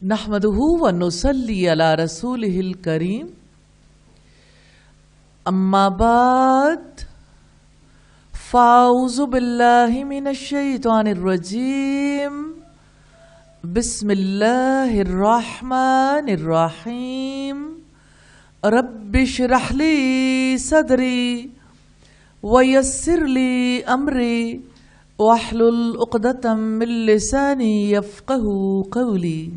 نحمدہ ونصلی علی رسولہ الکریم اما بعد فاعوذ باللہ من الشیطان الرجیم بسم اللہ الرحمن الرحیم رب اشرح لی صدری ویسر لی امری واحلل عقدۃ من لسانی یفقہوا قولی۔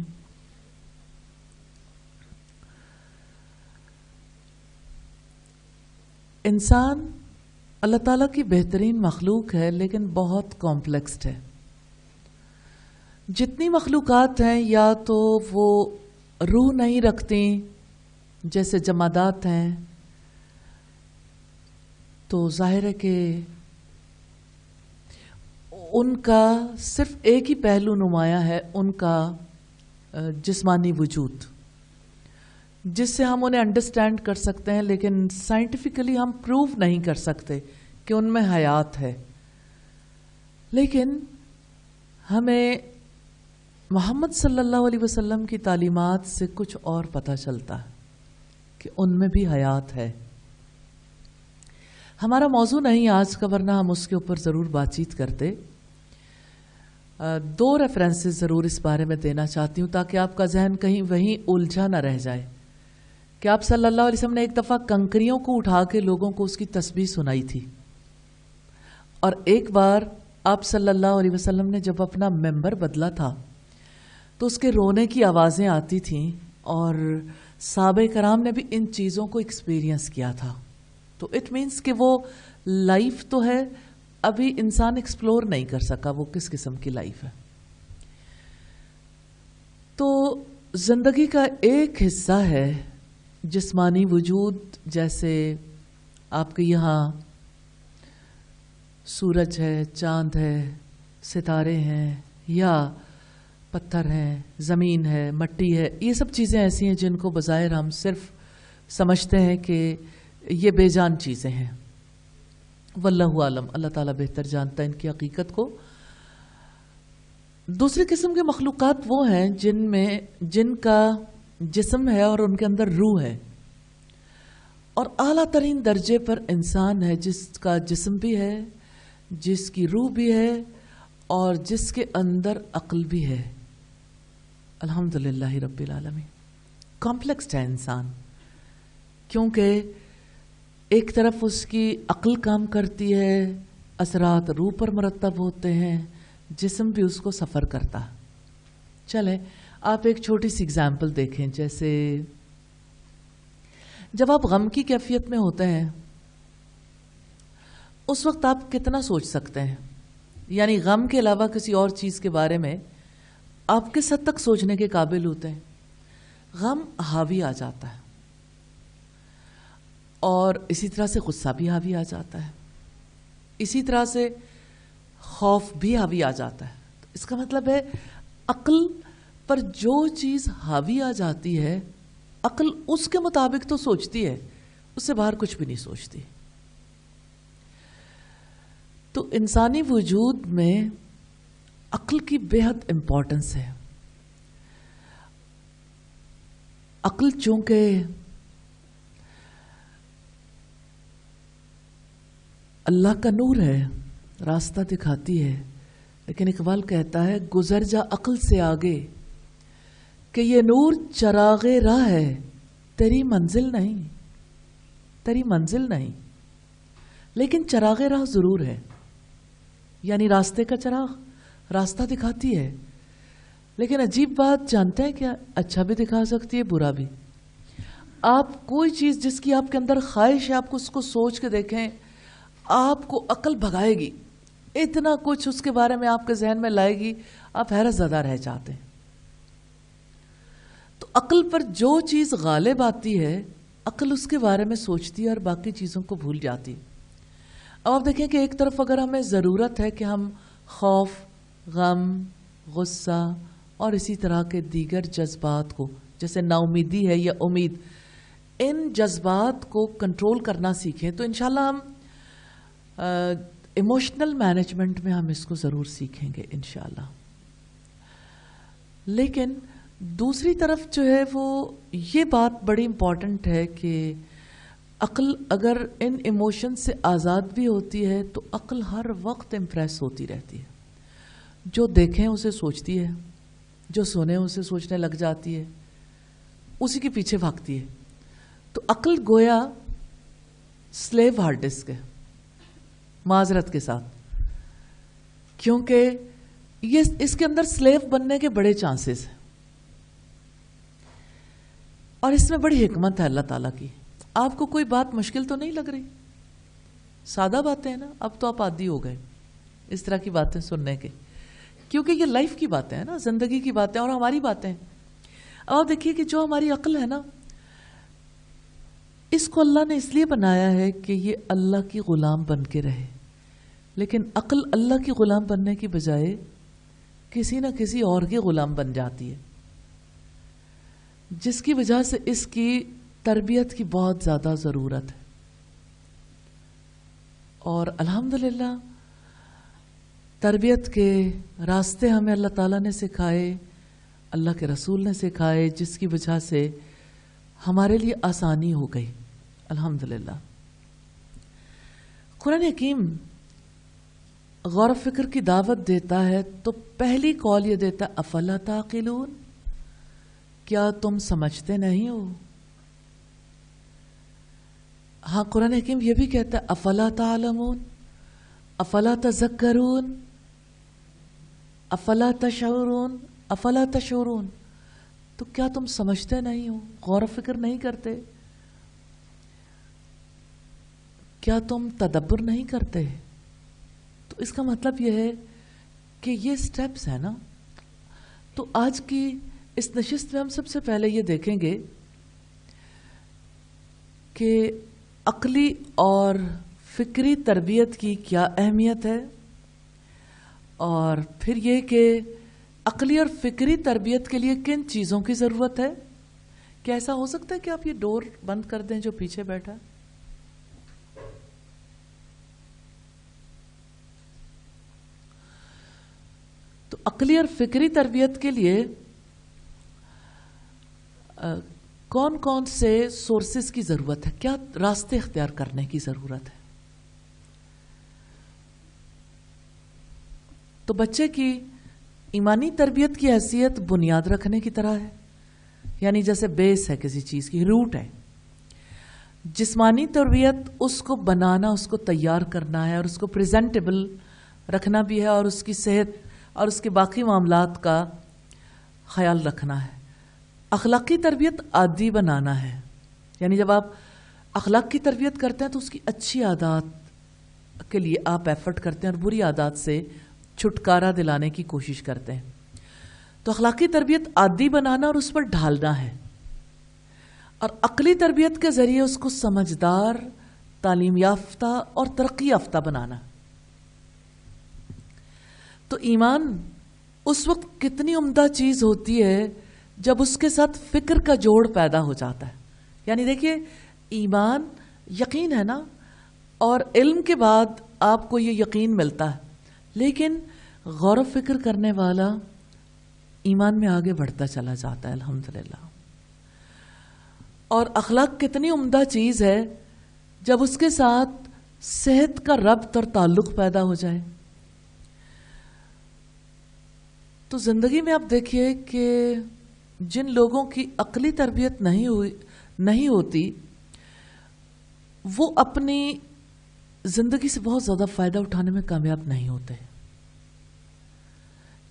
انسان اللہ تعالیٰ کی بہترین مخلوق ہے لیکن بہت کمپلیکسڈ ہے۔ جتنی مخلوقات ہیں یا تو وہ روح نہیں رکھتی جیسے جمادات ہیں، تو ظاہر ہے کہ ان کا صرف ایک ہی پہلو نمایاں ہے، ان کا جسمانی وجود، جس سے ہم انہیں انڈرسٹینڈ کر سکتے ہیں، لیکن سائنٹیفکلی ہم پروو نہیں کر سکتے کہ ان میں حیات ہے۔ لیکن ہمیں محمد صلی اللہ علیہ وسلم کی تعلیمات سے کچھ اور پتہ چلتا ہے کہ ان میں بھی حیات ہے۔ ہمارا موضوع نہیں آج کا، ورنہ ہم اس کے اوپر ضرور بات چیت کرتے۔ دو ریفرنسز ضرور اس بارے میں دینا چاہتی ہوں تاکہ آپ کا ذہن کہیں وہیں الجھا نہ رہ جائے کہ آپ صلی اللہ علیہ وسلم نے ایک دفعہ کنکریوں کو اٹھا کے لوگوں کو اس کی تسبیح سنائی تھی، اور ایک بار آپ صلی اللہ علیہ وسلم نے جب اپنا ممبر بدلا تھا تو اس کے رونے کی آوازیں آتی تھیں، اور صحابہ کرام نے بھی ان چیزوں کو ایکسپیرینس کیا تھا۔ تو اٹ مینس کہ وہ لائف تو ہے، ابھی انسان ایکسپلور نہیں کر سکا وہ کس قسم کی لائف ہے۔ تو زندگی کا ایک حصہ ہے جسمانی وجود، جیسے آپ کے یہاں سورج ہے، چاند ہے، ستارے ہیں، یا پتھر ہیں، زمین ہے، مٹی ہے، یہ سب چیزیں ایسی ہیں جن کو بظاہر ہم صرف سمجھتے ہیں کہ یہ بے جان چیزیں ہیں۔ واللہ عالم، اللہ تعالیٰ بہتر جانتا ہے ان کی حقیقت کو۔ دوسری قسم کے مخلوقات وہ ہیں جن کا جسم ہے اور ان کے اندر روح ہے، اور اعلیٰ ترین درجے پر انسان ہے جس کا جسم بھی ہے، جس کی روح بھی ہے، اور جس کے اندر عقل بھی ہے۔ الحمدللہ رب العالمین۔ کمپلیکسڈ ہے انسان، کیونکہ ایک طرف اس کی عقل کام کرتی ہے، اثرات روح پر مرتب ہوتے ہیں، جسم بھی اس کو سفر کرتا ہے۔ چلیں آپ ایک چھوٹی سی اگزامپل دیکھیں، جیسے جب آپ غم کی کیفیت میں ہوتے ہیں اس وقت آپ کتنا سوچ سکتے ہیں؟ یعنی غم کے علاوہ کسی اور چیز کے بارے میں آپ کس حد تک سوچنے کے قابل ہوتے ہیں؟ غم حاوی آ جاتا ہے، اور اسی طرح سے غصہ بھی حاوی آ جاتا ہے، اسی طرح سے خوف بھی حاوی آ جاتا ہے۔ تو اس کا مطلب ہے عقل پر جو چیز حاوی آ جاتی ہے، عقل اس کے مطابق تو سوچتی ہے، اس سے باہر کچھ بھی نہیں سوچتی۔ تو انسانی وجود میں عقل کی بے حد امپورٹنس ہے۔ عقل چونکہ اللہ کا نور ہے، راستہ دکھاتی ہے، لیکن اقبال کہتا ہے گزر جا عقل سے آگے کہ یہ نور چراغ راہ ہے، تیری منزل نہیں، تیری منزل نہیں، لیکن چراغ راہ ضرور ہے۔ یعنی راستے کا چراغ راستہ دکھاتی ہے، لیکن عجیب بات جانتے ہیں کیا؟ اچھا بھی دکھا سکتی ہے، برا بھی۔ آپ کوئی چیز جس کی آپ کے اندر خواہش ہے، آپ کو اس کو سوچ کے دیکھیں، آپ کو عقل بھگائے گی، اتنا کچھ اس کے بارے میں آپ کے ذہن میں لائے گی، آپ حیرت زدہ رہ جاتے ہیں۔ تو عقل پر جو چیز غالب آتی ہے، عقل اس کے بارے میں سوچتی ہے اور باقی چیزوں کو بھول جاتی ہے۔ اب آپ دیکھیں کہ ایک طرف اگر ہمیں ضرورت ہے کہ ہم خوف، غم، غصہ اور اسی طرح کے دیگر جذبات کو، جیسے نا امیدی ہے یا امید، ان جذبات کو کنٹرول کرنا سیکھیں، تو انشاءاللہ ہم ایموشنل مینجمنٹ میں ہم اس کو ضرور سیکھیں گے انشاءاللہ۔ لیکن دوسری طرف جو ہے وہ یہ بات بڑی امپورٹنٹ ہے کہ عقل اگر ان ایموشن سے آزاد بھی ہوتی ہے تو عقل ہر وقت امپریس ہوتی رہتی ہے. جو دیکھیں اسے سوچتی ہے, جو سنیں اسے سوچنے لگ جاتی ہے, اسی کے پیچھے بھاگتی ہے. تو عقل گویا سلیو ہارڈ ڈسک ہے, معذرت کے ساتھ, کیونکہ یہ اس کے اندر سلیو بننے کے بڑے چانسز ہیں. اور اس میں بڑی حکمت ہے اللہ تعالیٰ کی. آپ کو کوئی بات مشکل تو نہیں لگ رہی؟ سادہ باتیں ہیں نا, اب تو آپ عادی ہو گئے اس طرح کی باتیں سننے کے, کیونکہ یہ لائف کی باتیں ہیں نا, زندگی کی باتیں اور ہماری باتیں. اور دیکھیے کہ جو ہماری عقل ہے نا, اس کو اللہ نے اس لیے بنایا ہے کہ یہ اللہ کی غلام بن کے رہے. لیکن عقل اللہ کی غلام بننے کی بجائے کسی نہ کسی اور کی غلام بن جاتی ہے, جس کی وجہ سے اس کی تربیت کی بہت زیادہ ضرورت ہے. اور الحمدللہ تربیت کے راستے ہمیں اللہ تعالیٰ نے سکھائے, اللہ کے رسول نے سکھائے, جس کی وجہ سے ہمارے لیے آسانی ہو گئی الحمدللہ. قرآن حکیم غور و فکر کی دعوت دیتا ہے تو پہلی کال یہ دیتا ہے افلا تعقلون, کیا تم سمجھتے نہیں ہو؟ ہاں قرآن حکیم یہ بھی کہتا ہے افلا تعلمون, افلا تذکرون, افلا تشعرون, افلا تشعرون. تو کیا تم سمجھتے نہیں ہو, غور و فکر نہیں کرتے, کیا تم تدبر نہیں کرتے؟ تو اس کا مطلب یہ ہے کہ یہ سٹیپس ہیں نا. تو آج کی اس نشست میں ہم سب سے پہلے یہ دیکھیں گے کہ عقلی اور فکری تربیت کی کیا اہمیت ہے, اور پھر یہ کہ عقلی اور فکری تربیت کے لیے کن چیزوں کی ضرورت ہے. کیا ایسا ہو سکتا ہے کہ آپ یہ ڈور بند کر دیں جو پیچھے بیٹھا ہے؟ تو عقلی اور فکری تربیت کے لیے کون کون سے سورسز کی ضرورت ہے, کیا راستے اختیار کرنے کی ضرورت ہے؟ تو بچے کی ایمانی تربیت کی حیثیت بنیاد رکھنے کی طرح ہے, یعنی جیسے بیس ہے کسی چیز کی, روٹ ہے. جسمانی تربیت اس کو بنانا, اس کو تیار کرنا ہے اور اس کو پریزنٹیبل رکھنا بھی ہے, اور اس کی صحت اور اس کے باقی معاملات کا خیال رکھنا ہے. اخلاقی تربیت عادی بنانا ہے, یعنی جب آپ اخلاق کی تربیت کرتے ہیں تو اس کی اچھی عادات کے لیے آپ ایفرٹ کرتے ہیں اور بری عادات سے چھٹکارا دلانے کی کوشش کرتے ہیں. تو اخلاقی تربیت عادی بنانا اور اس پر ڈھالنا ہے, اور عقلی تربیت کے ذریعے اس کو سمجھدار, تعلیم یافتہ اور ترقی یافتہ بنانا. تو ایمان اس وقت کتنی عمدہ چیز ہوتی ہے جب اس کے ساتھ فکر کا جوڑ پیدا ہو جاتا ہے. یعنی دیکھیے ایمان یقین ہے نا, اور علم کے بعد آپ کو یہ یقین ملتا ہے, لیکن غور و فکر کرنے والا ایمان میں آگے بڑھتا چلا جاتا ہے الحمدللہ. اور اخلاق کتنی عمدہ چیز ہے جب اس کے ساتھ صحت کا ربط اور تعلق پیدا ہو جائے. تو زندگی میں آپ دیکھیے کہ جن لوگوں کی عقلی تربیت نہیں ہوتی وہ اپنی زندگی سے بہت زیادہ فائدہ اٹھانے میں کامیاب نہیں ہوتے.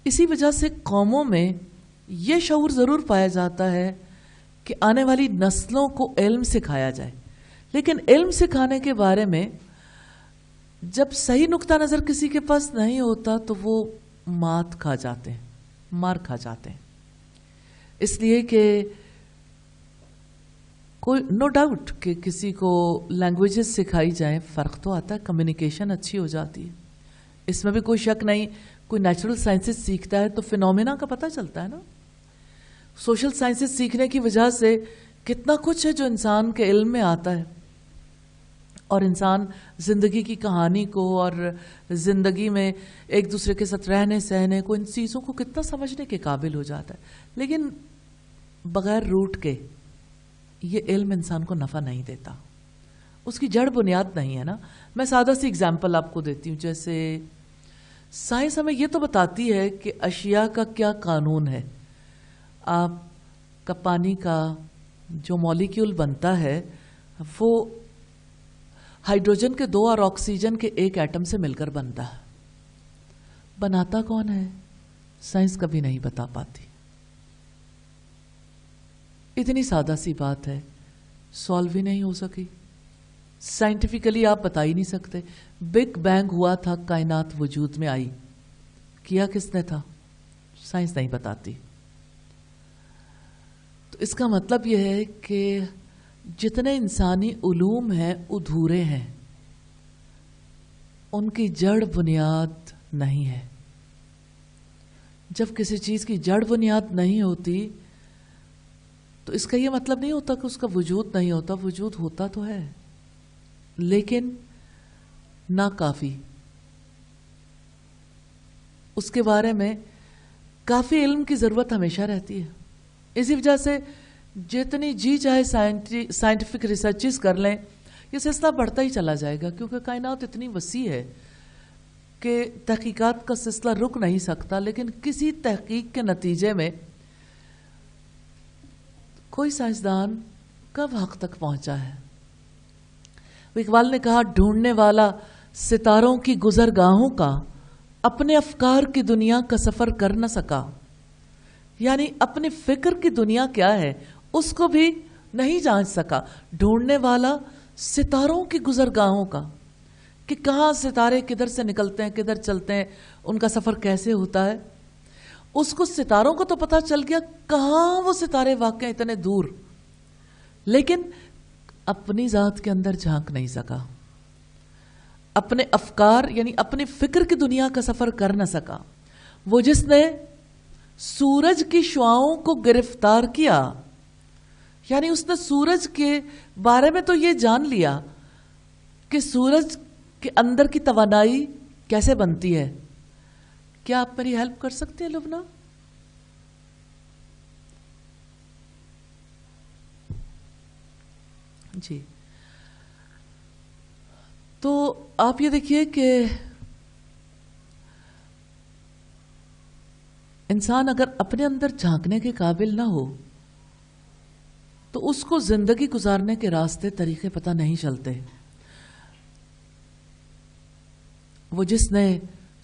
اسی وجہ سے قوموں میں یہ شعور ضرور پایا جاتا ہے کہ آنے والی نسلوں کو علم سکھایا جائے, لیکن علم سکھانے کے بارے میں جب صحیح نقطہ نظر کسی کے پاس نہیں ہوتا تو وہ مار کھا جاتے ہیں. اس لیے کہ کوئی نو ڈاؤٹ کہ کسی کو لینگویجز سکھائی جائیں, فرق تو آتا ہے, کمیونیکیشن اچھی ہو جاتی ہے, اس میں بھی کوئی شک نہیں. کوئی نیچرل سائنسز سیکھتا ہے تو فینومینا کا پتہ چلتا ہے نا. سوشل سائنسز سیکھنے کی وجہ سے کتنا کچھ ہے جو انسان کے علم میں آتا ہے, اور انسان زندگی کی کہانی کو اور زندگی میں ایک دوسرے کے ساتھ رہنے سہنے کو, ان چیزوں کو کتنا سمجھنے کے قابل ہو جاتا ہے. لیکن بغیر روٹ کے یہ علم انسان کو نفع نہیں دیتا، اس کی جڑ بنیاد نہیں ہے نا. میں سادہ سی اگزامپل آپ کو دیتی ہوں. جیسے سائنس ہمیں یہ تو بتاتی ہے کہ اشیاء کا کیا قانون ہے. آپ کا پانی کا جو مولیکیول بنتا ہے وہ ہائیڈروجن کے 2 اور آکسیجن کے 1 ایٹم سے مل کر بنتا ہے. بناتا کون ہے؟ سائنس کبھی نہیں بتا پاتی. اتنی سادہ سی بات ہے، سالو ہی نہیں ہو سکی. سائنٹیفکلی آپ بتا ہی نہیں سکتے. بگ بینگ ہوا تھا، کائنات وجود میں آئی، کیا کس نے تھا؟ سائنس نہیں بتاتی. تو اس کا مطلب یہ ہے کہ جتنے انسانی علوم ہیں ادھورے ہیں، ان کی جڑ بنیاد نہیں ہے. جب کسی چیز کی جڑ بنیاد نہیں ہوتی تو اس کا یہ مطلب نہیں ہوتا کہ اس کا وجود نہیں ہوتا. وجود ہوتا تو ہے لیکن ناکافی. اس کے بارے میں کافی علم کی ضرورت ہمیشہ رہتی ہے. اسی وجہ سے جتنی جی چاہے سائنٹیفک ریسرچز کر لیں یہ سلسلہ بڑھتا ہی چلا جائے گا، کیونکہ کائنات اتنی وسیع ہے کہ تحقیقات کا سلسلہ رک نہیں سکتا. لیکن کسی تحقیق کے نتیجے میں کوئی سائنسدان کب حق تک پہنچا ہے. اقبال نے کہا، ڈھونڈنے والا ستاروں کی گزرگاہوں کا اپنے افکار کی دنیا کا سفر کر نہ سکا. یعنی اپنی فکر کی دنیا کیا ہے اس کو بھی نہیں جانچ سکا. ڈھونڈنے والا ستاروں کی گزرگاہوں کا، کہ کہاں ستارے کدھر سے نکلتے ہیں، کدھر چلتے ہیں، ان کا سفر کیسے ہوتا ہے. اس کو ستاروں کو تو پتہ چل گیا کہاں وہ ستارے واقع اتنے دور، لیکن اپنی ذات کے اندر جھانک نہیں سکا. اپنے افکار یعنی اپنی فکر کی دنیا کا سفر کر نہ سکا. وہ جس نے سورج کی شعاؤں کو گرفتار کیا، یعنی اس نے سورج کے بارے میں تو یہ جان لیا کہ سورج کے اندر کی توانائی کیسے بنتی ہے. کیا آپ میری ہیلپ کر سکتے ہیں لبنہ؟ جی. تو آپ یہ دیکھیے کہ انسان اگر اپنے اندر جھانکنے کے قابل نہ ہو تو اس کو زندگی گزارنے کے راستے طریقے پتہ نہیں چلتے. وہ جس نے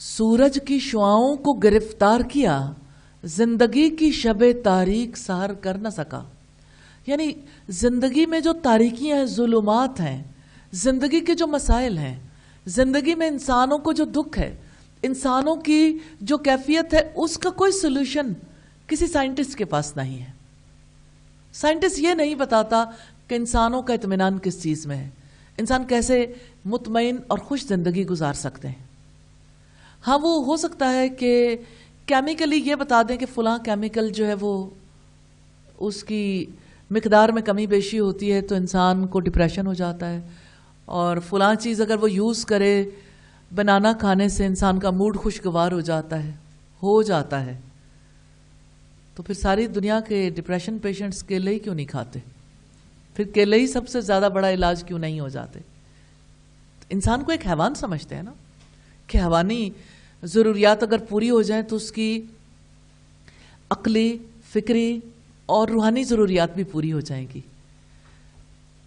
سورج کی شعاؤں کو گرفتار کیا، زندگی کی شب تاریک سحر کر نہ سکا. یعنی زندگی میں جو تاریکیاں ہیں، ظلمات ہیں، زندگی کے جو مسائل ہیں، زندگی میں انسانوں کو جو دکھ ہے، انسانوں کی جو کیفیت ہے، اس کا کوئی سلوشن کسی سائنٹسٹ کے پاس نہیں ہے. سائنٹسٹ یہ نہیں بتاتا کہ انسانوں کا اطمینان کس چیز میں ہے، انسان کیسے مطمئن اور خوش زندگی گزار سکتے ہیں. ہاں وہ ہو سکتا ہے کہ کیمیکلی یہ بتا دیں کہ فلاں کیمیکل جو ہے وہ اس کی مقدار میں کمی بیشی ہوتی ہے تو انسان کو ڈپریشن ہو جاتا ہے، اور فلاں چیز اگر وہ یوز کرے بنانا کھانے سے انسان کا موڈ خوشگوار ہو جاتا ہے. تو پھر ساری دنیا کے ڈپریشن پیشنٹس کیلے ہی کیوں نہیں کھاتے؟ پھر کیلے ہی سب سے زیادہ بڑا علاج کیوں نہیں ہو جاتے؟ انسان کو ایک حیوان سمجھتے ہیں نا، کہ حیوانی ضروریات اگر پوری ہو جائیں تو اس کی عقلی، فکری اور روحانی ضروریات بھی پوری ہو جائیں گی.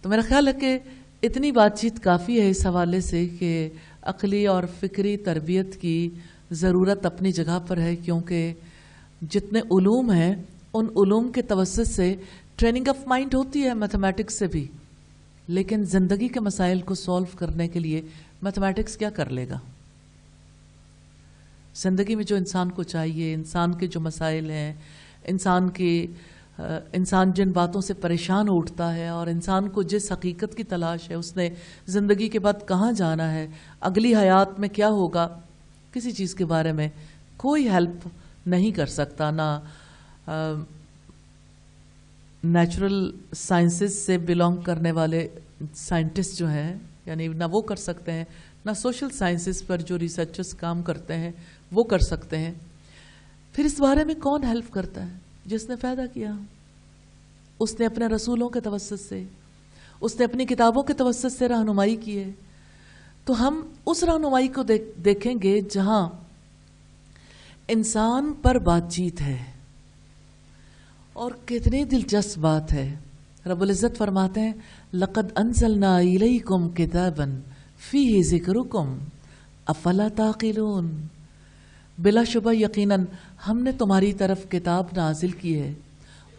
تو میرا خیال ہے کہ اتنی بات چیت کافی ہے اس حوالے سے کہ عقلی اور فکری تربیت کی ضرورت اپنی جگہ پر ہے، کیونکہ جتنے علوم ہیں ان علوم کے توسط سے ٹریننگ آف مائنڈ ہوتی ہے میتھمیٹکس سے بھی، لیکن زندگی کے مسائل کو سولو کرنے کے لیے میتھمیٹکس کیا کر لے گا؟ زندگی میں جو انسان کو چاہیے، انسان کے جو مسائل ہیں، انسان جن باتوں سے پریشان اٹھتا ہے، اور انسان کو جس حقیقت کی تلاش ہے، اس نے زندگی کے بعد کہاں جانا ہے، اگلی حیات میں کیا ہوگا، کسی چیز کے بارے میں کوئی ہیلپ نہیں کر سکتا. نہ نیچرل سائنسز سے بلانگ کرنے والے سائنٹسٹ جو ہیں، یعنی نہ وہ کر سکتے ہیں، نہ سوشل سائنسز پر جو ریسرچرز کام کرتے ہیں وہ کر سکتے ہیں. پھر اس بارے میں کون ہیلپ کرتا ہے؟ جس نے پیدا کیا. اس نے اپنے رسولوں کے توسط سے، اس نے اپنی کتابوں کے توسط سے رہنمائی کی ہے. تو ہم اس رہنمائی کو دیکھیں گے جہاں انسان پر بات چیت ہے. اور کتنی دلچسپ بات ہے. رب العزت فرماتے ہیں لَقَدْ أَنزَلْنَا إِلَيْكُمْ كِتَابًا فِيهِ ذِكْرُكُمْ أَفَلَا تَعْقِلُونَ. بلا شبہ یقیناً ہم نے تمہاری طرف کتاب نازل کی ہے،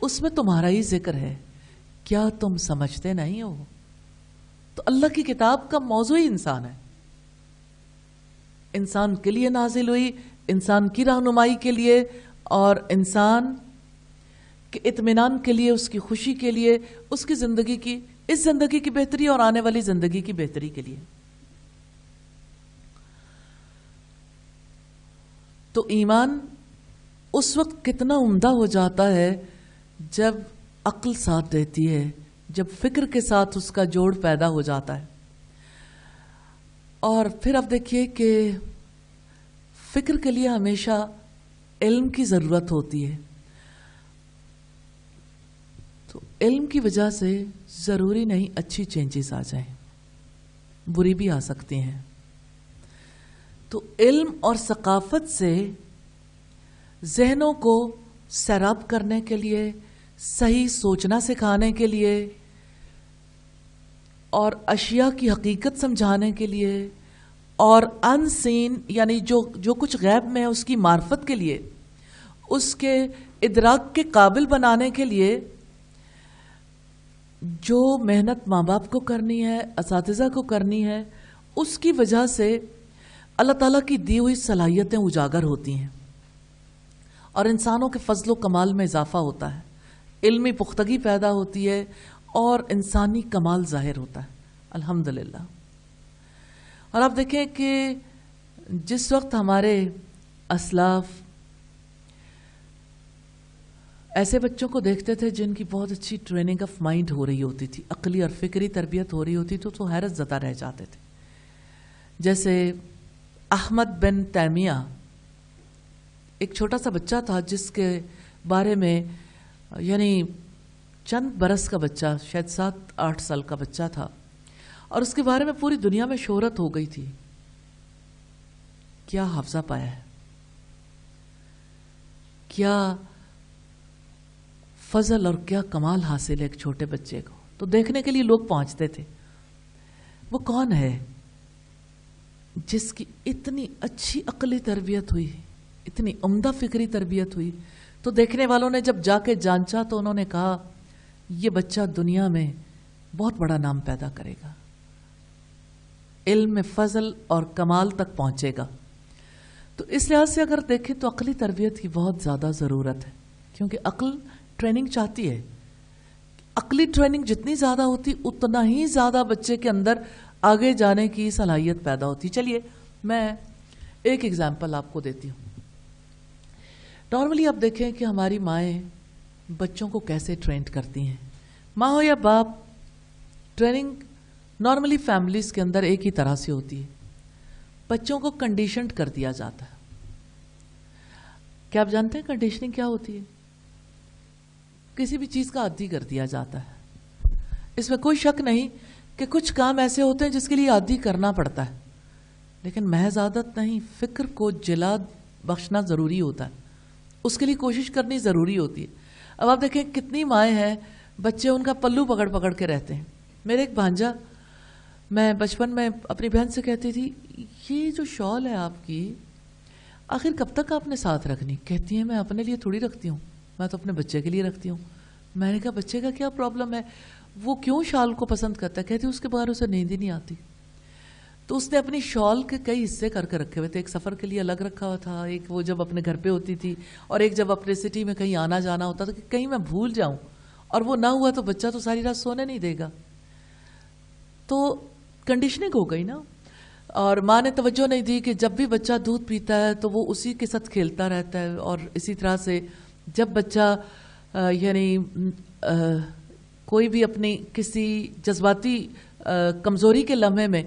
اس میں تمہارا ہی ذکر ہے، کیا تم سمجھتے نہیں ہو؟ تو اللہ کی کتاب کا موضوع ہی انسان ہے. انسان کے لیے نازل ہوئی، انسان کی رہنمائی کے لیے، اور انسان کے اطمینان کے لیے، اس کی خوشی کے لیے، اس کی زندگی کی، اس زندگی کی بہتری اور آنے والی زندگی کی بہتری کے لیے. تو ایمان اس وقت کتنا عمدہ ہو جاتا ہے جب عقل ساتھ دیتی ہے، جب فکر کے ساتھ اس کا جوڑ پیدا ہو جاتا ہے. اور پھر اب دیکھیے کہ فکر کے لیے ہمیشہ علم کی ضرورت ہوتی ہے. تو علم کی وجہ سے ضروری نہیں اچھی چینجز آ جائیں، بری بھی آ سکتی ہیں. تو علم اور ثقافت سے ذہنوں کو سیراب کرنے کے لیے، صحیح سوچنا سکھانے کے لیے، اور اشیاء کی حقیقت سمجھانے کے لیے، اور ان سین یعنی جو کچھ غیب میں ہے اس کی معرفت کے لیے، اس کے ادراک کے قابل بنانے کے لیے جو محنت ماں باپ کو کرنی ہے، اساتذہ کو کرنی ہے، اس کی وجہ سے اللہ تعالیٰ کی دی ہوئی صلاحیتیں اجاگر ہوتی ہیں اور انسانوں کے فضل و کمال میں اضافہ ہوتا ہے، علمی پختگی پیدا ہوتی ہے اور انسانی کمال ظاہر ہوتا ہے الحمدللہ. اور آپ دیکھیں کہ جس وقت ہمارے اسلاف ایسے بچوں کو دیکھتے تھے جن کی بہت اچھی ٹریننگ آف مائنڈ ہو رہی ہوتی تھی، عقلی اور فکری تربیت ہو رہی ہوتی تو حیرت زدہ رہ جاتے تھے. جیسے احمد بن تیمیہ، ایک چھوٹا سا بچہ تھا جس کے بارے میں یعنی چند برس کا بچہ، شاید 7-8 سال کا بچہ تھا، اور اس کے بارے میں پوری دنیا میں شہرت ہو گئی تھی. کیا حافظہ پایا ہے، کیا فضل اور کیا کمال حاصل ہے ایک چھوٹے بچے کو. تو دیکھنے کے لیے لوگ پہنچتے تھے. وہ کون ہے جس کی اتنی اچھی عقلی تربیت ہوئی، اتنی عمدہ فکری تربیت ہوئی؟ تو دیکھنے والوں نے جب جا کے جانچا تو انہوں نے کہا یہ بچہ دنیا میں بہت بڑا نام پیدا کرے گا، علم میں فضل اور کمال تک پہنچے گا. تو اس لحاظ سے اگر دیکھیں تو عقلی تربیت کی بہت زیادہ ضرورت ہے، کیونکہ عقل ٹریننگ چاہتی ہے. عقلی ٹریننگ جتنی زیادہ ہوتی اتنا ہی زیادہ بچے کے اندر آگے جانے کی صلاحیت پیدا ہوتی. چلیے میں ایک ایگزامپل آپ کو دیتی ہوں. نارملی آپ دیکھیں کہ ہماری مائیں بچوں کو کیسے ٹرینڈ کرتی ہیں. ماں ہو یا باپ، ٹریننگ نارملی فیملیز کے اندر ایک ہی طرح سے ہوتی ہے. بچوں کو کنڈیشنڈ کر دیا جاتا ہے. کیا آپ جانتے ہیں کنڈیشننگ کیا ہوتی ہے؟ کسی بھی چیز کا عادی کر دیا جاتا ہے. اس میں کوئی شک نہیں کہ کچھ کام ایسے ہوتے ہیں جس کے لیے عادی کرنا پڑتا ہے، لیکن محض عادت نہیں، فکر کو جلا بخشنا ضروری ہوتا ہے، اس کے لیے کوشش کرنی ضروری ہوتی ہے. اب آپ دیکھیں کتنی مائیں ہیں بچے ان کا پلو پکڑ پکڑ کے رہتے ہیں. میرے ایک بھانجا، میں بچپن میں اپنی بہن سے کہتی تھی یہ جو شال ہے آپ کی آخر کب تک آپ نے ساتھ رکھنی؟ کہتی ہیں میں اپنے لیے تھوڑی رکھتی ہوں، میں تو اپنے بچے کے لیے رکھتی ہوں. میں نے کہا بچے کا کیا پرابلم ہے، وہ کیوں شال کو پسند کرتا ہے؟ کہتی اس کے بغیر اسے نیند ہی نہیں آتی. تو اس نے اپنی شال کے کئی حصے کر کے رکھے ہوئے تھے. ایک سفر کے لیے الگ رکھا ہوا تھا، ایک وہ جب اپنے گھر پہ ہوتی تھی، اور ایک جب اپنے سٹی میں کہیں آنا جانا ہوتا تھا کہ کہیں میں بھول جاؤں اور وہ نہ ہوا تو بچہ تو ساری رات سونے نہیں دے گا. تو کنڈیشننگ ہو گئی نا. اور ماں نے توجہ نہیں دی کہ جب بھی بچہ دودھ پیتا ہے تو وہ اسی کے ساتھ کھیلتا رہتا ہے، اور اسی طرح سے جب بچہ یعنی کوئی بھی اپنی کسی جذباتی کمزوری کے لمحے میں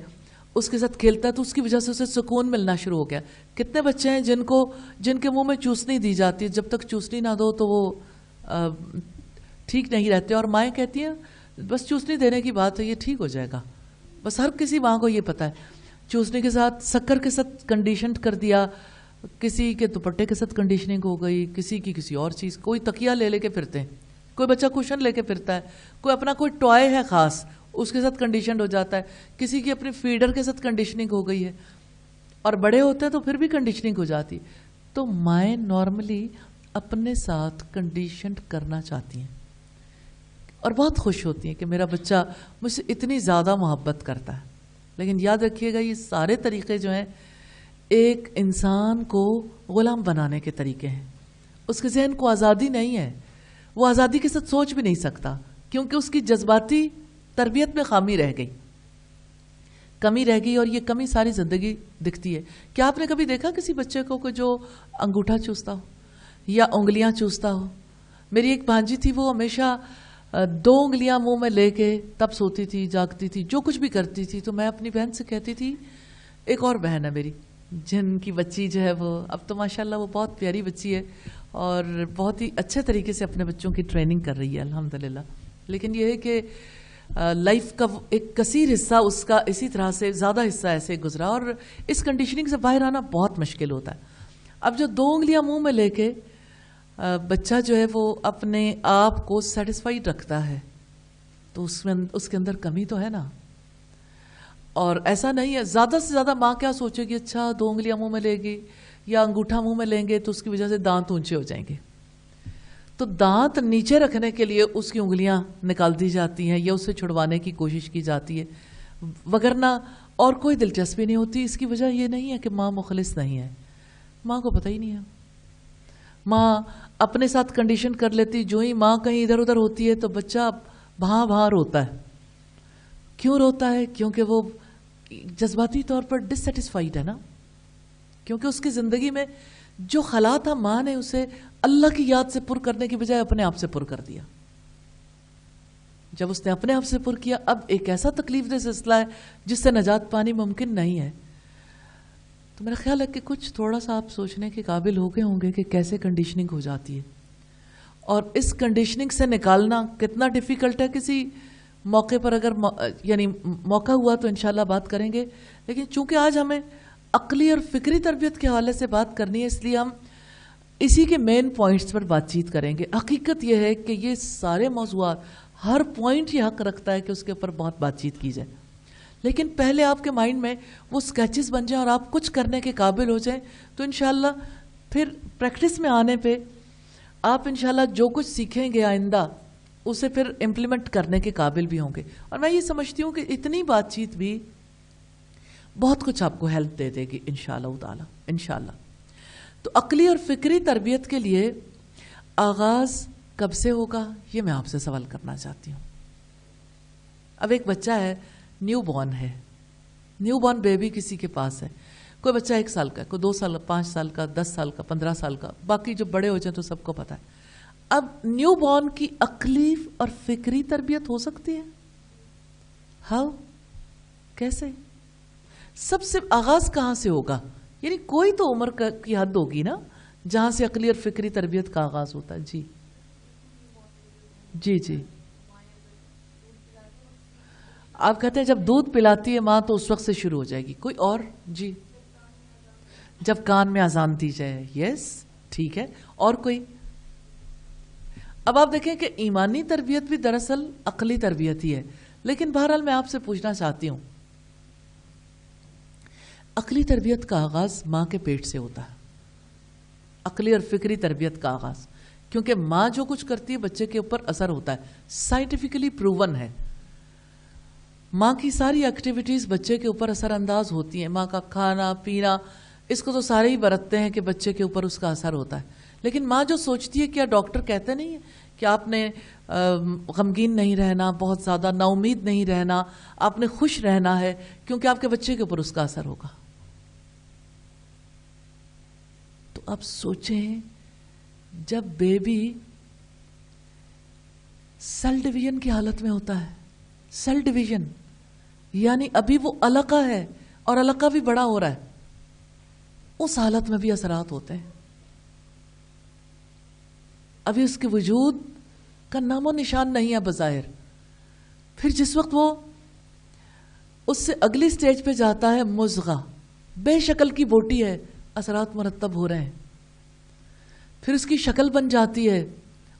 اس کے ساتھ کھیلتا ہے تو اس کی وجہ سے اسے سکون ملنا شروع ہو گیا. کتنے بچے ہیں جن کے منہ میں چوسنی دی جاتی ہے، جب تک چوسنی نہ دو تو وہ ٹھیک نہیں رہتے، اور مائیں کہتی ہیں بس چوسنی دینے کی بات ہے، یہ ٹھیک ہو جائے گا. بس ہر کسی ماں کو یہ پتا ہے، چوسنے کے ساتھ شکر کے ساتھ کنڈیشنڈ کر دیا، کسی کے دوپٹے کے ساتھ کنڈیشننگ ہو گئی، کسی کی کسی اور چیز، کوئی تکیہ لے کے پھرتے ہیں، کوئی بچہ کوشن لے کے پھرتا ہے، کوئی اپنا کوئی ٹوائے ہے خاص اس کے ساتھ کنڈیشنڈ ہو جاتا ہے، کسی کی اپنی فیڈر کے ساتھ کنڈیشننگ ہو گئی ہے، اور بڑے ہوتے ہیں تو پھر بھی کنڈیشننگ ہو جاتی. تو مائیں نارملی اپنے ساتھ کنڈیشنڈ کرنا چاہتی ہیں اور بہت خوش ہوتی ہیں کہ میرا بچہ مجھ سے اتنی زیادہ محبت کرتا ہے. لیکن یاد رکھیے گا یہ سارے طریقے جو ہیں ایک انسان کو غلام بنانے کے طریقے ہیں. اس کے ذہن کو آزادی نہیں ہے، وہ آزادی کے ساتھ سوچ بھی نہیں سکتا کیونکہ اس کی جذباتی تربیت میں کمی رہ گئی، اور یہ کمی ساری زندگی دکھتی ہے. کیا آپ نے کبھی دیکھا کسی بچے کو کہ جو انگوٹھا چوستا ہو یا انگلیاں چوستا ہو؟ میری ایک بھانجی تھی، وہ ہمیشہ 2 انگلیاں منہ میں لے کے تب سوتی تھی، جاگتی تھی، جو کچھ بھی کرتی تھی. تو میں اپنی بہن سے کہتی تھی، ایک اور بہن ہے میری جن کی بچی جو ہے وہ اب تو ماشاءاللہ وہ بہت پیاری بچی ہے اور بہت ہی اچھے طریقے سے اپنے بچوں کی ٹریننگ کر رہی ہے الحمدللہ. لیکن یہ ہے کہ لائف کا ایک کثیر حصہ اس کا اسی طرح سے، زیادہ حصہ ایسے گزرا، اور اس کنڈیشننگ سے باہر آنا بہت مشکل ہوتا ہے. اب جو 2 انگلیاں منہ میں لے کے بچہ جو ہے وہ اپنے آپ کو سیٹسفائیڈ رکھتا ہے تو اس کے اندر کمی تو ہے نا. اور ایسا نہیں ہے، زیادہ سے زیادہ ماں کیا سوچے گی، اچھا 2 انگلیاں منہ میں لے گی یا انگوٹھا منہ میں لیں گے تو اس کی وجہ سے دانت اونچے ہو جائیں گے، تو دانت نیچے رکھنے کے لیے اس کی انگلیاں نکال دی جاتی ہیں یا اسے چھڑوانے کی کوشش کی جاتی ہے، وگرنہ اور کوئی دلچسپی نہیں ہوتی. اس کی وجہ یہ نہیں ہے کہ ماں مخلص نہیں ہے، ماں کو پتہ ہی نہیں ہے. ماں اپنے ساتھ کنڈیشن کر لیتی، جو ہی ماں کہیں ادھر ادھر ہوتی ہے تو بچہ بھاں روتا ہے. کیوں روتا ہے؟ کیونکہ وہ جذباتی طور پر ڈس سیٹسفائیڈ ہے نا، کیونکہ اس کی زندگی میں جو خلا تھا ماں نے اسے اللہ کی یاد سے پر کرنے کی بجائے اپنے آپ سے پر کر دیا. جب اس نے اپنے آپ سے پر کیا، اب ایک ایسا تکلیف دہ سلسلہ ہے جس سے نجات پانی ممکن نہیں ہے. تو میرا خیال ہے کہ کچھ تھوڑا سا آپ سوچنے کے قابل ہو گئے ہوں گے کہ کیسے کنڈیشننگ ہو جاتی ہے اور اس کنڈیشننگ سے نکالنا کتنا ڈیفیکلٹ ہے. کسی موقع پر اگر یعنی موقع ہوا تو انشاءاللہ بات کریں گے، لیکن چونکہ آج ہمیں عقلی اور فکری تربیت کے حوالے سے بات کرنی ہے، اس لیے ہم اسی کے مین پوائنٹس پر بات چیت کریں گے. حقیقت یہ ہے کہ یہ سارے موضوعات، ہر پوائنٹ یہ حق رکھتا ہے کہ اس کے اوپر بہت بات چیت کی جائے، لیکن پہلے آپ کے مائنڈ میں وہ سکیچز بن جائیں اور آپ کچھ کرنے کے قابل ہو جائیں تو انشاءاللہ پھر پریکٹس میں آنے پہ آپ انشاءاللہ جو کچھ سیکھیں گے آئندہ اسے پھر امپلیمنٹ کرنے کے قابل بھی ہوں گے. اور میں یہ سمجھتی ہوں کہ اتنی بات چیت بھی بہت کچھ آپ کو ہیلپ دے دے گی انشاءاللہ تعالی انشاءاللہ. تو عقلی اور فکری تربیت کے لیے آغاز کب سے ہوگا، یہ میں آپ سے سوال کرنا چاہتی ہوں. اب ایک بچہ ہے، نیو بورن ہے، نیو بورن بیبی کسی کے پاس ہے، کوئی بچہ 1 سال کا، کوئی 2 سال کا، 5 سال کا، 10 سال کا، 15 سال کا، باقی جو بڑے ہو جائیں تو سب کو پتہ ہے. اب نیو بورن کی عقلی اور فکری تربیت ہو سکتی ہے؟ ہاؤ؟ کیسے؟ سب سے آغاز کہاں سے ہوگا؟ یعنی کوئی تو عمر کی حد ہوگی نا جہاں سے عقلی اور فکری تربیت کا آغاز ہوتا ہے. جی جی جی آپ کہتے ہیں جب دودھ پلاتی ہے ماں تو اس وقت سے شروع ہو جائے گی. کوئی اور؟ جی جب کان میں اذان دی جائے. یس ٹھیک ہے. اور کوئی؟ اب آپ دیکھیں کہ ایمانی تربیت بھی دراصل عقلی تربیت ہی ہے، لیکن بہرحال میں آپ سے پوچھنا چاہتی ہوں، عقلی تربیت کا آغاز ماں کے پیٹ سے ہوتا ہے، عقلی اور فکری تربیت کا آغاز، کیونکہ ماں جو کچھ کرتی ہے بچے کے اوپر اثر ہوتا ہے. سائنٹیفکلی پروون ہے، ماں کی ساری ایکٹیویٹیز بچے کے اوپر اثر انداز ہوتی ہیں. ماں کا کھانا پینا، اس کو تو سارے ہی برتتے ہیں کہ بچے کے اوپر اس کا اثر ہوتا ہے. لیکن ماں جو سوچتی ہے، کیا ڈاکٹر کہتے نہیں ہیں کہ آپ نے غمگین نہیں رہنا، بہت زیادہ نا امید نہیں رہنا، آپ نے خوش رہنا ہے کیونکہ آپ کے بچے کے اوپر اس کا اثر ہوگا. تو اب سوچیں جب بیبی سیل ڈویژن کی حالت میں ہوتا ہے، سیل ڈویژن یعنی ابھی وہ علقہ ہے اور علقہ بھی بڑا ہو رہا ہے، اس حالت میں بھی اثرات ہوتے ہیں. ابھی اس کے وجود کا نام و نشان نہیں ہے بظاہر. پھر جس وقت وہ اس سے اگلی سٹیج پہ جاتا ہے مضغہ، بے شکل کی بوٹی ہے، اثرات مرتب ہو رہے ہیں. پھر اس کی شکل بن جاتی ہے،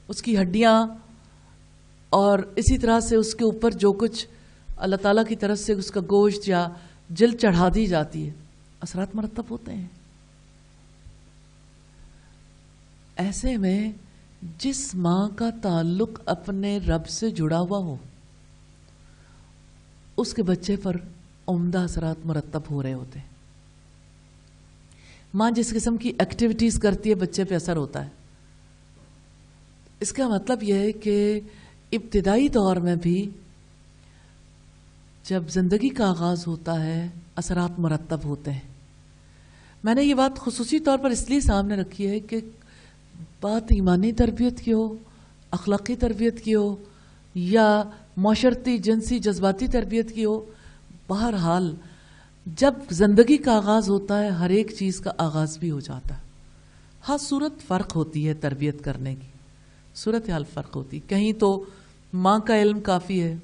اس کی ہڈیاں، اور اسی طرح سے اس کے اوپر جو کچھ اللہ تعالیٰ کی طرف سے اس کا گوشت یا جلد چڑھا دی جاتی ہے، اثرات مرتب ہوتے ہیں. ایسے میں جس ماں کا تعلق اپنے رب سے جڑا ہوا ہو، اس کے بچے پر عمدہ اثرات مرتب ہو رہے ہوتے ہیں. ماں جس قسم کی ایکٹیویٹیز کرتی ہے بچے پہ اثر ہوتا ہے. اس کا مطلب یہ ہے کہ ابتدائی دور میں بھی جب زندگی کا آغاز ہوتا ہے اثرات مرتب ہوتے ہیں. میں نے یہ بات خصوصی طور پر اس لیے سامنے رکھی ہے کہ بات ایمانی تربیت کی ہو، اخلاقی تربیت کی ہو، یا معاشرتی جنسی جذباتی تربیت کی ہو، بہرحال جب زندگی کا آغاز ہوتا ہے ہر ایک چیز کا آغاز بھی ہو جاتا ہے. ہاں صورت فرق ہوتی ہے تربیت کرنے کی، صورتحال فرق ہوتی. کہیں تو ماں کا علم کافی ہے،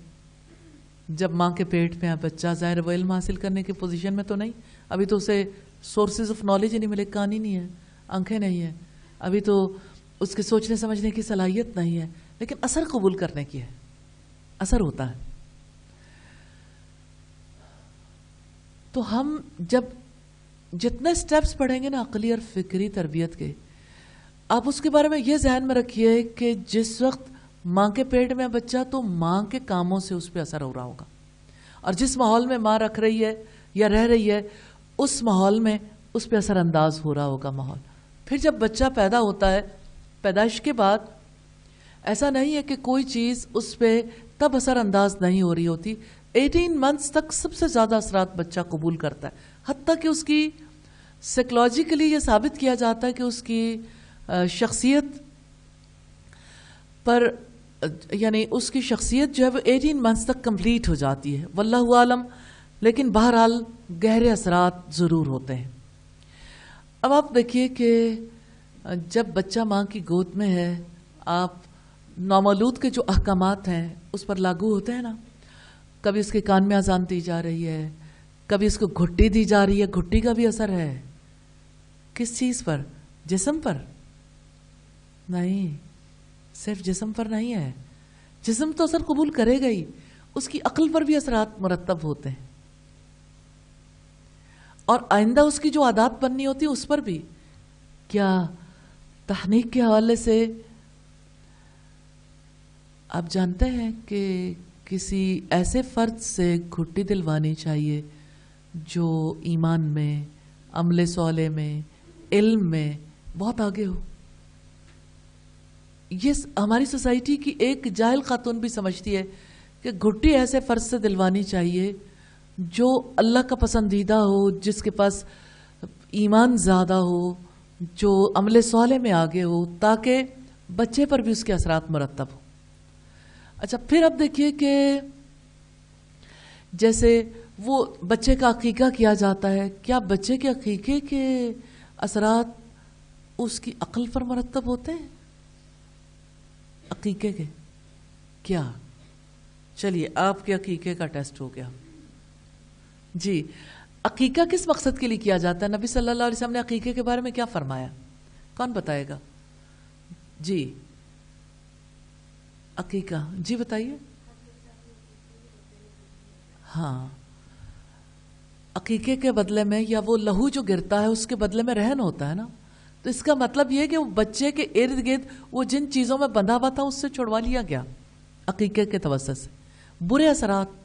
جب ماں کے پیٹ میں ہے بچہ، ظاہر وہ علم حاصل کرنے کی پوزیشن میں تو نہیں، ابھی تو اسے سورسز آف نالج ہی نہیں ملے، کان ہی نہیں ہے، آنکھیں نہیں ہیں، ابھی تو اس کے سوچنے سمجھنے کی صلاحیت نہیں ہے، لیکن اثر قبول کرنے کی ہے، اثر ہوتا ہے. تو ہم جب جتنے سٹیپس پڑھیں گے نا عقلی اور فکری تربیت کے، آپ اس کے بارے میں یہ ذہن میں رکھیے کہ جس وقت ماں کے پیٹ میں بچہ تو ماں کے کاموں سے اس پہ اثر ہو رہا ہوگا، اور جس ماحول میں ماں رکھ رہی ہے یا رہ رہی ہے اس ماحول میں اس پہ اثر انداز ہو رہا ہوگا ماحول. پھر جب بچہ پیدا ہوتا ہے، پیدائش کے بعد ایسا نہیں ہے کہ کوئی چیز اس پہ تب اثر انداز نہیں ہو رہی ہوتی. 18 منتھس تک سب سے زیادہ اثرات بچہ قبول کرتا ہے، حتیٰ کہ اس کی سائیکولوجیکلی یہ ثابت کیا جاتا ہے کہ اس کی شخصیت پر، یعنی اس کی شخصیت جو ہے وہ 18 منتھس تک کمپلیٹ ہو جاتی ہے، واللہ عالم. لیکن بہرحال گہرے اثرات ضرور ہوتے ہیں. اب آپ دیکھیے کہ جب بچہ ماں کی گود میں ہے، آپ نومولود کے جو احکامات ہیں اس پر لاگو ہوتے ہیں نا. کبھی اس کے کان میں اذان دی جا رہی ہے، کبھی اس کو گھٹی دی جا رہی ہے. گھٹی کا بھی اثر ہے کس چیز پر؟ جسم پر نہیں، صرف جسم پر نہیں ہے. جسم تو اثر قبول کرے گا ہی، اس کی عقل پر بھی اثرات مرتب ہوتے ہیں، اور آئندہ اس کی جو عادات بننی ہوتی ہے اس پر بھی. کیا تحنیک کے حوالے سے آپ جانتے ہیں کہ کسی ایسے فرد سے گھٹی دلوانی چاہیے جو ایمان میں، عمل صالح میں، علم میں بہت آگے ہو. یہ ہماری سوسائٹی کی ایک جاہل خاتون بھی سمجھتی ہے کہ گھٹی ایسے فرد سے دلوانی چاہیے جو اللہ کا پسندیدہ ہو، جس کے پاس ایمان زیادہ ہو، جو عمل صالح میں آگے ہو، تاکہ بچے پر بھی اس کے اثرات مرتب ہو. اچھا پھر اب دیکھیے کہ جیسے وہ بچے کا عقیقہ کیا جاتا ہے، کیا بچے کے عقیقے کے اثرات اس کی عقل پر مرتب ہوتے ہیں؟ عقیقے کے کیا؟ چلیے آپ کے عقیقے کا ٹیسٹ ہو گیا جی. عقیقہ کس مقصد کے لیے کیا جاتا ہے؟ نبی صلی اللہ علیہ وسلم نے عقیقے کے بارے میں کیا فرمایا؟ کون بتائے گا؟ جی عقیقہ، جی بتائیے. ہاں، عقیقے کے بدلے میں، یا وہ لہو جو گرتا ہے اس کے بدلے میں رہن ہوتا ہے نا. تو اس کا مطلب یہ کہ وہ بچے کے ارد گرد وہ جن چیزوں میں بندھا ہوا تھا اس سے چھڑوا لیا گیا عقیقے کے توسط سے. برے اثرات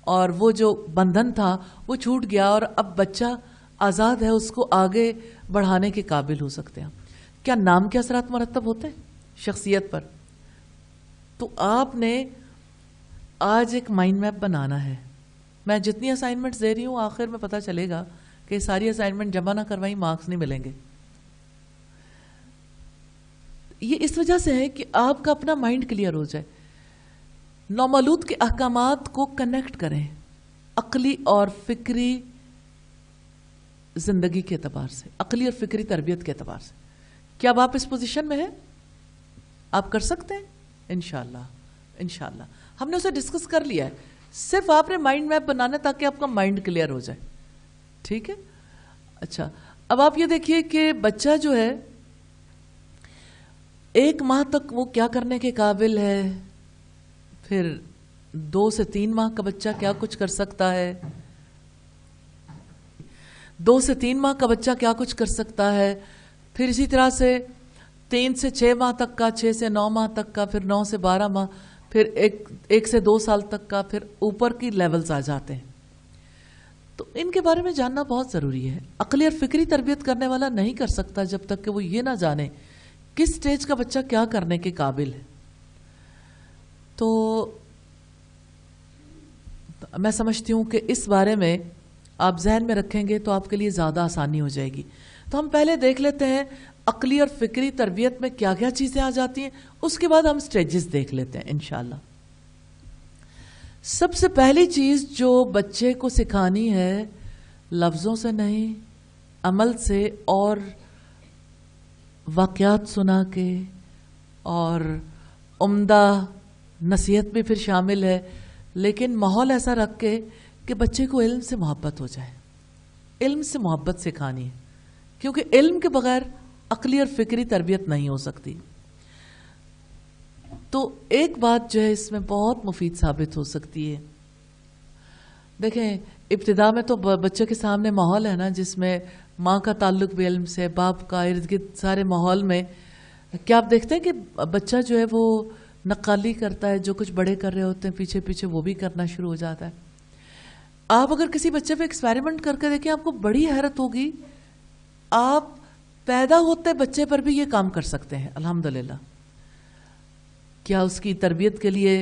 اور وہ جو بندھن تھا وہ چھوٹ گیا، اور اب بچہ آزاد ہے، اس کو آگے بڑھانے کے قابل ہو سکتے ہیں. کیا نام کے اثرات مرتب ہوتے ہیں شخصیت پر؟ تو آپ نے آج ایک مائنڈ میپ بنانا ہے. میں جتنی اسائنمنٹس دے رہی ہوں آخر میں پتہ چلے گا کہ ساری اسائنمنٹ جمع نہ کروائی مارکس نہیں ملیں گے. یہ اس وجہ سے ہے کہ آپ کا اپنا مائنڈ کلیئر ہو جائے. نومولود کے احکامات کو کنیکٹ کریں عقلی اور فکری زندگی کے اعتبار سے، عقلی اور فکری تربیت کے اعتبار سے. کیا اب آپ اس پوزیشن میں ہیں؟ آپ کر سکتے ہیں؟ انشاءاللہ انشاءاللہ. ہم نے اسے ڈسکس کر لیا ہے, صرف آپ نے مائنڈ میپ بنانا تاکہ آپ کا مائنڈ کلیئر ہو جائے. ٹھیک ہے. اچھا, اب آپ یہ دیکھیے کہ بچہ جو ہے 1 ماہ تک وہ کیا کرنے کے قابل ہے, پھر 2 سے 3 ماہ کا بچہ کیا کچھ کر سکتا ہے, 2 سے 3 ماہ کا بچہ کیا کچھ کر سکتا ہے, پھر اسی طرح سے 3 سے 6 ماہ تک کا, 6 سے 9 ماہ تک کا, پھر 9 سے 12 ماہ, پھر 1 سے 2 سال تک کا, پھر اوپر کی لیولز آ جاتے ہیں. تو ان کے بارے میں جاننا بہت ضروری ہے. عقلی اور فکری تربیت کرنے والا نہیں کر سکتا جب تک کہ وہ یہ نہ جانے کس سٹیج کا بچہ کیا کرنے کے قابل ہے. تو میں سمجھتی ہوں کہ اس بارے میں آپ ذہن میں رکھیں گے تو آپ کے لیے زیادہ آسانی ہو جائے گی. تو ہم پہلے دیکھ لیتے ہیں عقلی اور فکری تربیت میں کیا کیا چیزیں آ جاتی ہیں, اس کے بعد ہم سٹیجز دیکھ لیتے ہیں انشاءاللہ. سب سے پہلی چیز جو بچے کو سکھانی ہے, لفظوں سے نہیں, عمل سے اور واقعات سنا کے, اور عمدہ نصیحت بھی پھر شامل ہے, لیکن ماحول ایسا رکھ کے کہ بچے کو علم سے محبت ہو جائے. علم سے محبت سکھانی ہے, کیونکہ علم کے بغیر عقلی اور فکری تربیت نہیں ہو سکتی. تو ایک بات جو ہے اس میں بہت مفید ثابت ہو سکتی ہے. دیکھیں, ابتدا میں تو بچے کے سامنے ماحول ہے نا جس میں ماں کا تعلق بھی علم سے, باپ کا, ارد گرد سارے ماحول میں کیا آپ دیکھتے ہیں کہ بچہ جو ہے وہ نقالی کرتا ہے, جو کچھ بڑے کر رہے ہوتے ہیں پیچھے پیچھے وہ بھی کرنا شروع ہو جاتا ہے. آپ اگر کسی بچے پہ ایکسپیریمنٹ کر کے دیکھیں آپ کو بڑی حیرت ہوگی, آپ پیدا ہوتے بچے پر بھی یہ کام کر سکتے ہیں الحمدللہ. کیا اس کی تربیت کے لیے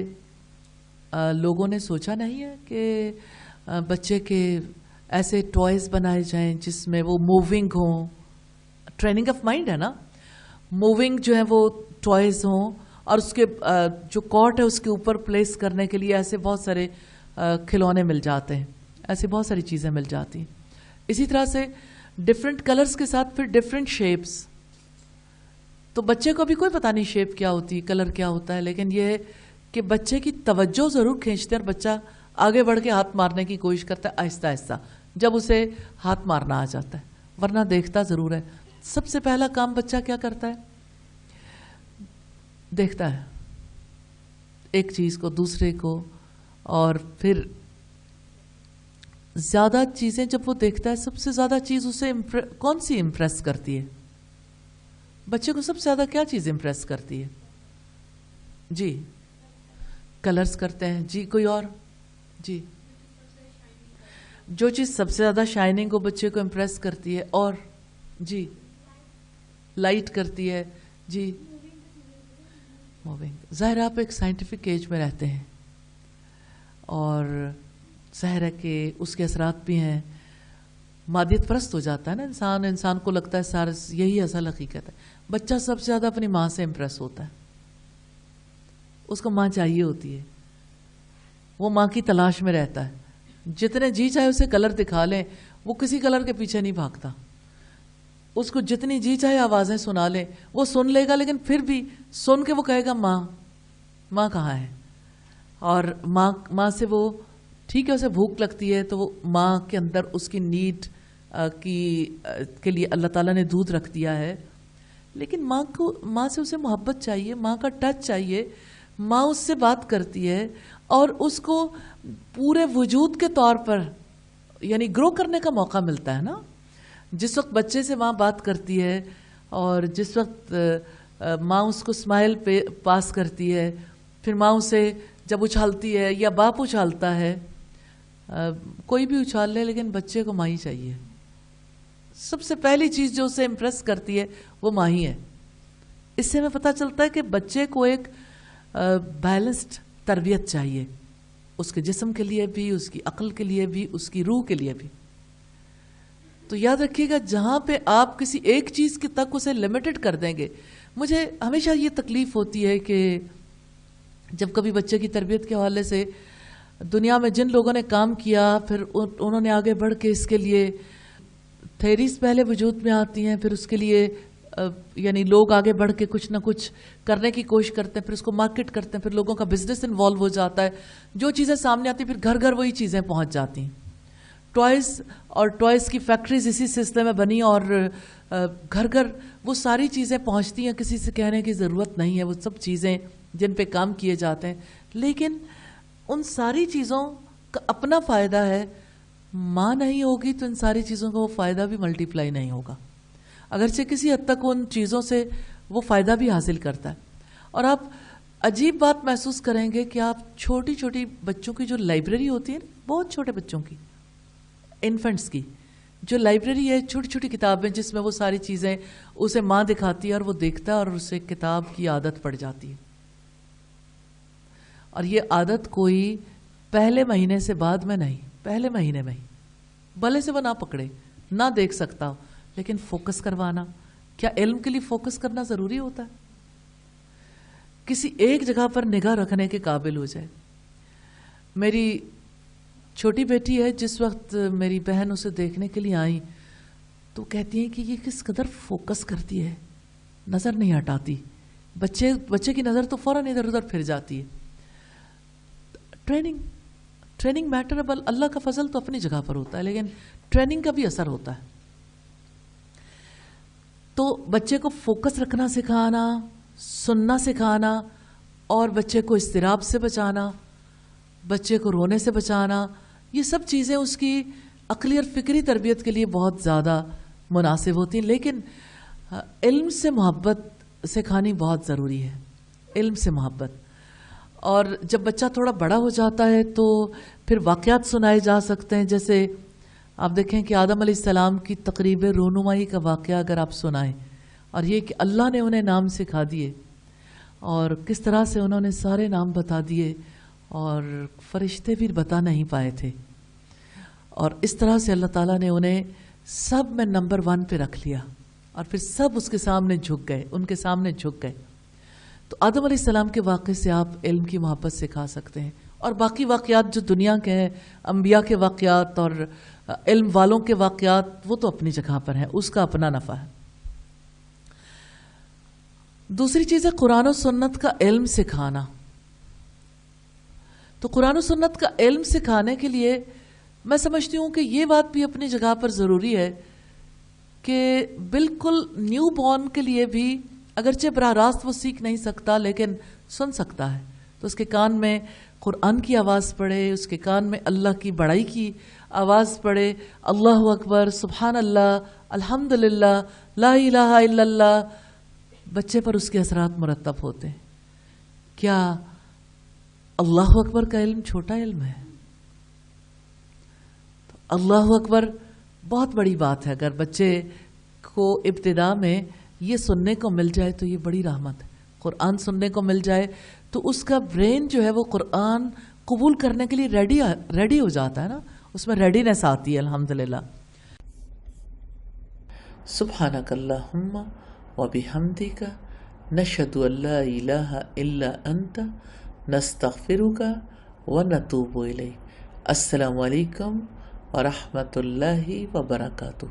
لوگوں نے سوچا نہیں ہے کہ بچے کے ایسے ٹوائز بنائے جائیں جس میں وہ موونگ ہوں. ٹریننگ آف مائنڈ ہے نا, موونگ جو ہے وہ ٹوائز ہوں, اور اس کے جو کاٹ ہے اس کے اوپر پلیس کرنے کے لیے ایسے بہت سارے کھلونے مل جاتے ہیں, ایسی بہت ساری چیزیں مل جاتی ہیں. اسی طرح سے ڈفرینٹ کلرز کے ساتھ پھر ڈفرینٹ شیپس. تو بچے کو بھی کوئی پتہ نہیں شیپ کیا ہوتی, کلر کیا ہوتا ہے, لیکن یہ ہے کہ بچے کی توجہ ضرور کھینچتے ہیں, اور بچہ آگے بڑھ کے ہاتھ مارنے کی کوشش کرتا ہے آہستہ آہستہ جب اسے ہاتھ مارنا آ جاتا ہے, ورنہ دیکھتا ضرور ہے. سب سے پہلا کام بچہ کیا کرتا ہے, دیکھتا ہے ایک چیز کو, دوسرے کو, اور پھر زیادہ چیزیں جب وہ دیکھتا ہے, سب سے زیادہ چیز اسے کون سی امپریس کرتی ہے؟ بچے کو سب سے زیادہ کیا چیز امپریس کرتی ہے؟ جی کلرز کرتے ہیں. جی کوئی اور؟ جی جو چیز سب سے زیادہ شائننگ ہو بچے کو امپریس کرتی ہے. اور جی لائٹ کرتی ہے. جی موونگ. ظاہر آپ ایک سائنٹیفک ایج میں رہتے ہیں اور ظاہر ہے کہ اس کے اثرات بھی ہیں. مادیت پرست ہو جاتا ہے نا انسان کو لگتا ہے سارا یہی اصل حقیقت ہے. بچہ سب سے زیادہ اپنی ماں سے امپریس ہوتا ہے, اس کو ماں چاہیے ہوتی ہے, وہ ماں کی تلاش میں رہتا ہے. جتنے جی چاہے اسے کلر دکھا لیں وہ کسی کلر کے پیچھے نہیں بھاگتا. اس کو جتنی جی چاہے آوازیں سنا لیں وہ سن لے گا, لیکن پھر بھی سن کے وہ کہے گا ماں کہاں ہے. اور ماں سے وہ ٹھیک ہے اسے بھوک لگتی ہے تو وہ ماں کے اندر اس کی نیڈ کے لیے اللہ تعالیٰ نے دودھ رکھ دیا ہے, لیکن ماں سے اسے محبت چاہیے, ماں کا ٹچ چاہیے. ماں اس سے بات کرتی ہے اور اس کو پورے وجود کے طور پر یعنی گرو کرنے کا موقع ملتا ہے نا. جس وقت بچے سے ماں بات کرتی ہے اور جس وقت ماں اس کو اسمائل پاس کرتی ہے, پھر ماں اسے جب اچھالتی ہے یا باپ اچھالتا ہے, کوئی بھی اچھال لے لیکن بچے کو ماں ہی چاہیے. سب سے پہلی چیز جو اسے امپریس کرتی ہے وہ ماں ہی ہے. اس سے ہمیں پتہ چلتا ہے کہ بچے کو ایک بیلنسڈ تربیت چاہیے, اس کے جسم کے لیے بھی, اس کی عقل کے لیے بھی, اس کی روح کے لیے بھی. تو یاد رکھیے گا جہاں پہ آپ کسی ایک چیز کے تک اسے لمیٹڈ کر دیں گے. مجھے ہمیشہ یہ تکلیف ہوتی ہے کہ جب کبھی بچے کی تربیت کے حوالے سے دنیا میں جن لوگوں نے کام کیا پھر انہوں نے آگے بڑھ کے اس کے لیے تھیریز پہلے وجود میں آتی ہیں, پھر اس کے لیے یعنی لوگ آگے بڑھ کے کچھ نہ کچھ کرنے کی کوشش کرتے ہیں، پھر اس کو مارکیٹ کرتے ہیں، پھر لوگوں کا بزنس انوالو ہو جاتا ہے، جو چیزیں سامنے آتی ہیں پھر گھر گھر وہی چیزیں پہنچ جاتی ہیں. ٹوائز کی فیکٹریز اسی سلسلے میں بنی اور گھر گھر وہ ساری چیزیں پہنچتی ہیں، کسی سے کہنے کی ضرورت نہیں ہے، وہ سب چیزیں جن پہ کام کیے جاتے ہیں. لیکن ان ساری چیزوں کا اپنا فائدہ ہے، ماں نہیں ہوگی تو ان ساری چیزوں کا وہ فائدہ بھی ملٹی پلائی نہیں ہوگا، اگرچہ کسی حد تک ان چیزوں سے وہ فائدہ بھی حاصل کرتا ہے. اور آپ عجیب بات محسوس کریں گے کہ آپ چھوٹی چھوٹی بچوں کی جو لائبریری ہوتی ہے، بہت چھوٹے بچوں کی، انفنٹس کی جو لائبریری ہے، چھوٹی چھوٹی کتابیں جس میں وہ ساری چیزیں اسے ماں دکھاتی ہے اور وہ دیکھتا ہے اور اسے کتاب کی عادت پڑ جاتی ہے. اور یہ عادت کوئی پہلے مہینے سے بعد میں نہیں، پہلے مہینے میں ہی، بھلے سے وہ نہ پکڑے، نہ دیکھ سکتا ہو، لیکن فوکس کروانا. کیا علم کے لیے فوکس کرنا ضروری ہوتا ہے؟ کسی ایک جگہ پر نگاہ رکھنے کے قابل ہو جائے. میری چھوٹی بیٹی ہے، جس وقت میری بہن اسے دیکھنے کے لیے آئی تو کہتی ہیں کہ یہ کس قدر فوکس کرتی ہے، نظر نہیں ہٹاتی. بچے کی نظر تو فوراً ادھر ادھر پھر جاتی ہے. ٹریننگ میٹربل، اللہ کا فضل تو اپنی جگہ پر ہوتا ہے، لیکن ٹریننگ کا بھی اثر ہوتا ہے. تو بچے کو فوکس رکھنا سکھانا، سننا سکھانا، اور بچے کو اضطراب سے بچانا، بچے کو رونے سے بچانا، یہ سب چیزیں اس کی عقلی اور فکری تربیت کے لیے بہت زیادہ مناسب ہوتی ہیں. لیکن علم سے محبت سکھانی بہت ضروری ہے، علم سے محبت. اور جب بچہ تھوڑا بڑا ہو جاتا ہے تو پھر واقعات سنائے جا سکتے ہیں. جیسے آپ دیکھیں کہ آدم علیہ السلام کی تقریب رونمائی کا واقعہ اگر آپ سنائیں، اور یہ کہ اللہ نے انہیں نام سکھا دیے اور کس طرح سے انہوں نے سارے نام بتا دیے اور فرشتے بھی بتا نہیں پائے تھے، اور اس طرح سے اللہ تعالیٰ نے انہیں سب میں نمبر 1 پہ رکھ لیا، اور پھر سب اس کے سامنے جھک گئے، ان کے سامنے جھک گئے. تو آدم علیہ السلام کے واقعے سے آپ علم کی محبت سکھا سکتے ہیں. اور باقی واقعات جو دنیا کے ہیں، انبیاء کے واقعات اور علم والوں کے واقعات، وہ تو اپنی جگہ پر ہیں، اس کا اپنا نفع ہے. دوسری چیز ہے قرآن و سنت کا علم سکھانا. تو قرآن و سنت کا علم سکھانے کے لیے میں سمجھتی ہوں کہ یہ بات بھی اپنی جگہ پر ضروری ہے کہ بالکل نیو بورن کے لیے بھی، اگرچہ براہ راست وہ سیکھ نہیں سکتا لیکن سن سکتا ہے، تو اس کے کان میں قرآن کی آواز پڑے، اس کے کان میں اللہ کی بڑائی کی آواز پڑے، اللہ اکبر، سبحان اللہ، الحمدللہ، لا الہ الا اللہ. بچے پر اس کے اثرات مرتب ہوتے ہیں. کیا اللہ اکبر کا علم چھوٹا علم ہے؟ تو اللہ اکبر بہت بڑی بات ہے. اگر بچے کو ابتدا میں یہ سننے کو مل جائے تو یہ بڑی رحمت ہے. قرآن سننے کو مل جائے تو اس کا برین جو ہے وہ قرآن قبول کرنے کے لیے ریڈی ہو جاتا ہے نا، اس میں ریڈینس آتی ہے. الحمدللہ. سبحانک اللہم وبحمدک نشہد ان لا الہ الا انت نستغفرک ونتوب الیک. السلام علیکم ورحمۃ اللہ وبرکاتہ.